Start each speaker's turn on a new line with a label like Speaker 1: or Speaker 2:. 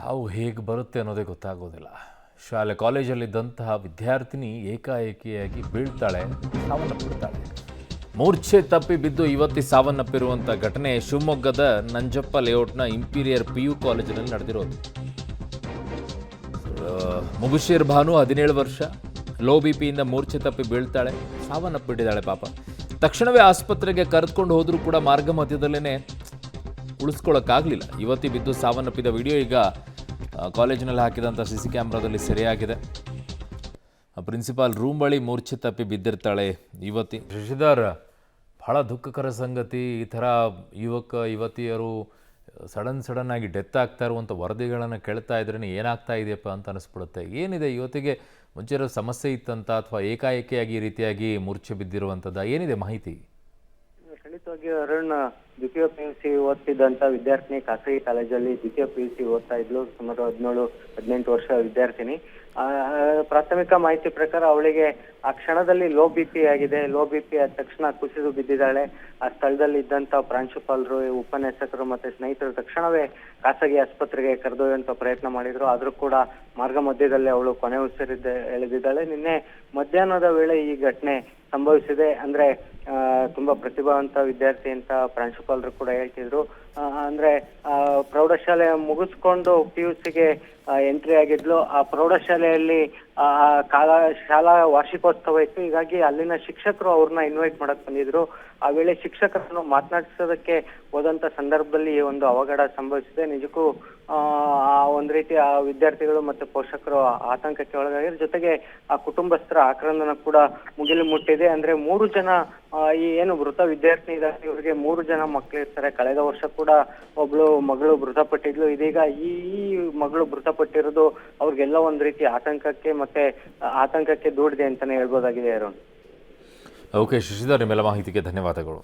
Speaker 1: ಸಾವು ಹೇಗೆ ಬರುತ್ತೆ ಅನ್ನೋದೇ ಗೊತ್ತಾಗೋದಿಲ್ಲ. ಶಾಲೆ ಕಾಲೇಜಲ್ಲಿದ್ದಂತಹ ವಿದ್ಯಾರ್ಥಿನಿ ಏಕಾಏಕಿಯಾಗಿ ಬೀಳ್ತಾಳೆ, ಸಾವನ್ನಪ್ಪಿಡ್ತಾಳೆ. ಮೂರ್ಛೆ ತಪ್ಪಿ ಬಿದ್ದು ಯುವತಿ ಸಾವನ್ನಪ್ಪಿರುವಂಥ ಘಟನೆ ಶಿವಮೊಗ್ಗದ ನಂಜಪ್ಪ ಲೇಔಟ್ನ ಇಂಪೀರಿಯರ್ PU ಕಾಲೇಜಿನಲ್ಲಿ ನಡೆದಿರೋದು. ಮುಗುಶೀರ್ ಭಾನು 17 ವರ್ಷ, ಲೋ ಬಿಪಿಯಿಂದ ಮೂರ್ಛೆ ತಪ್ಪಿ ಬೀಳ್ತಾಳೆ, ಸಾವನ್ನಪ್ಪಿಟ್ಟಿದ್ದಾಳೆ ಪಾಪ. ತಕ್ಷಣವೇ ಆಸ್ಪತ್ರೆಗೆ ಕರೆದುಕೊಂಡು ಹೋದರೂ ಕೂಡ ಮಾರ್ಗ ಮಧ್ಯದಲ್ಲೇ ಉಳಿಸ್ಕೊಳ್ಳೋಕ್ಕಾಗಲಿಲ್ಲ. ಯುವತಿ ಬಿದ್ದು ಸಾವನ್ನಪ್ಪಿದ ವಿಡಿಯೋ ಈಗ ಕಾಲೇಜಿನಲ್ಲಿ ಹಾಕಿದಂಥ CC ಕ್ಯಾಮ್ರಾದಲ್ಲಿ ಸೆರೆಯಾಗಿದೆ. ಪ್ರಿನ್ಸಿಪಾಲ್ ರೂಮ್ ಬಳಿ ಮೂರ್ಛೆ ತಪ್ಪಿ ಬಿದ್ದಿರ್ತಾಳೆ ಯುವತಿ. ಶಶಿಧರ್, ಬಹಳ ದುಃಖಕರ ಸಂಗತಿ. ಈ ಥರ ಯುವತಿಯರು ಸಡನ್ ಆಗಿ ಡೆತ್ ಆಗ್ತಾ ಇರುವಂಥ ವರದಿಗಳನ್ನು ಕೇಳ್ತಾ ಇದ್ರೇ ಏನಾಗ್ತಾ ಇದೆಯಪ್ಪ ಅಂತ ಅನಿಸ್ಬಿಡುತ್ತೆ. ಏನಿದೆ, ಯುವತಿಗೆ ಮುಂಚೆ ಇರೋ ಸಮಸ್ಯೆ ಇತ್ತಂತ ಅಥವಾ ಏಕಾಏಕಿಯಾಗಿ ಈ ರೀತಿಯಾಗಿ ಮೂರ್ಛೆ ಬಿದ್ದಿರುವಂಥದ್ದು, ಏನಿದೆ ಮಾಹಿತಿ?
Speaker 2: ಖಂಡಿತವಾಗಿ ಅರುಣ್, ದ್ವಿತೀಯ PUC ಓದ್ತಿದ್ದಂತ ವಿದ್ಯಾರ್ಥಿನಿ ಖಾಸಗಿ ಕಾಲೇಜಲ್ಲಿ ದ್ವಿತೀಯ PUC ಓದ್ತಾ ಇದ್ಲು. ಸುಮಾರು 17-18 ವರ್ಷ ವಿದ್ಯಾರ್ಥಿನಿ. ಪ್ರಾಥಮಿಕ ಮಾಹಿತಿ ಪ್ರಕಾರ ಅವಳಿಗೆ ಆ ಕ್ಷಣದಲ್ಲಿ ಲೋ BP ಆಗಿದೆ. ಲೋ BP ಆದ ತಕ್ಷಣ ಕುಸಿದು ಬಿದ್ದಿದ್ದಾಳೆ. ಆ ಸ್ಥಳದಲ್ಲಿ ಇದ್ದಂತ ಪ್ರಾಂಶುಪಾಲರು, ಉಪನ್ಯಾಸಕರು ಮತ್ತೆ ಸ್ನೇಹಿತರು ತಕ್ಷಣವೇ ಖಾಸಗಿ ಆಸ್ಪತ್ರೆಗೆ ಕರೆದೊಯ್ಯುವಂತ ಪ್ರಯತ್ನ ಮಾಡಿದ್ರು. ಆದ್ರೂ ಕೂಡ ಮಾರ್ಗ ಮಧ್ಯದಲ್ಲಿ ಅವಳು ಕೊನೆ ಎಳೆದಿದ್ದಾಳೆ. ನಿನ್ನೆ ಮಧ್ಯಾಹ್ನದ ವೇಳೆ ಈ ಘಟನೆ ಸಂಭವಿಸಿದೆ. ಅಂದ್ರೆ ತುಂಬಾ ಪ್ರತಿಭಾವಂತ ವಿದ್ಯಾರ್ಥಿ ಅಂತ ಪ್ರಾಂಶುಪಾಲರು ಕೂಡ ಹೇಳ್ತಿದ್ರು. ಅಂದ್ರೆ ಪ್ರೌಢಶಾಲೆ ಮುಗಿಸ್ಕೊಂಡು PUCಗೆ ಎಂಟ್ರಿ ಆಗಿದ್ಲು. ಆ ಪ್ರೌಢಶಾಲೆಯಲ್ಲಿ ಶಾಲಾ ವಾರ್ಷಿಕೋತ್ಸವ ಇತ್ತು. ಹೀಗಾಗಿ ಅಲ್ಲಿನ ಶಿಕ್ಷಕರು ಅವ್ರನ್ನ ಇನ್ವೈಟ್ ಮಾಡಕ್ ಬಂದಿದ್ರು. ಆ ವೇಳೆ ಶಿಕ್ಷಕರನ್ನು ಮಾತನಾಡಿಸೋದಕ್ಕೆ ಹೋದಂತ ಸಂದರ್ಭದಲ್ಲಿ ಈ ಒಂದು ಅವಘಡ ಸಂಭವಿಸಿದೆ. ನಿಜಕ್ಕೂ ಒಂದ್ ರೀತಿ ಆ ವಿದ್ಯಾರ್ಥಿಗಳು ಮತ್ತೆ ಪೋಷಕರು ಆತಂಕಕ್ಕೆ ಒಳಗಾಗಿರೋ ಜೊತೆಗೆ ಆ ಕುಟುಂಬಸ್ಥರ ಆಕ್ರಂದನ ಕೂಡ ಮುಗಿಲು ಮುಟ್ಟಿದೆ. ಅಂದ್ರೆ 3 ಜನ ಈ ಏನು ಮೃತ ವಿದ್ಯಾರ್ಥಿ ಇದ್ದಾರೆ, ಇವರಿಗೆ 3 ಜನ ಮಕ್ಕಳಿರ್ತಾರೆ. ಕಳೆದ ವರ್ಷ ಕೂಡ ಒಬ್ಳು ಮಗಳು ಮೃತಪಟ್ಟಿದ್ಲು. ಇದೀಗ ಈ ಮಗಳು ಮೃತಪಟ್ಟಿರೋದು ಅವ್ರಿಗೆಲ್ಲ ಒಂದ್ ರೀತಿ ಆತಂಕಕ್ಕೆ ದೂಡಿದೆ ಅಂತಾನೆ ಹೇಳ್ಬೋದಾಗಿದೆ ಅರುಣ್.
Speaker 1: ಓಕೆ ಶಶಿಧರ್, ನಿಮ್ಮೆಲ್ಲ ಮಾಹಿತಿಗೆ ಧನ್ಯವಾದಗಳು.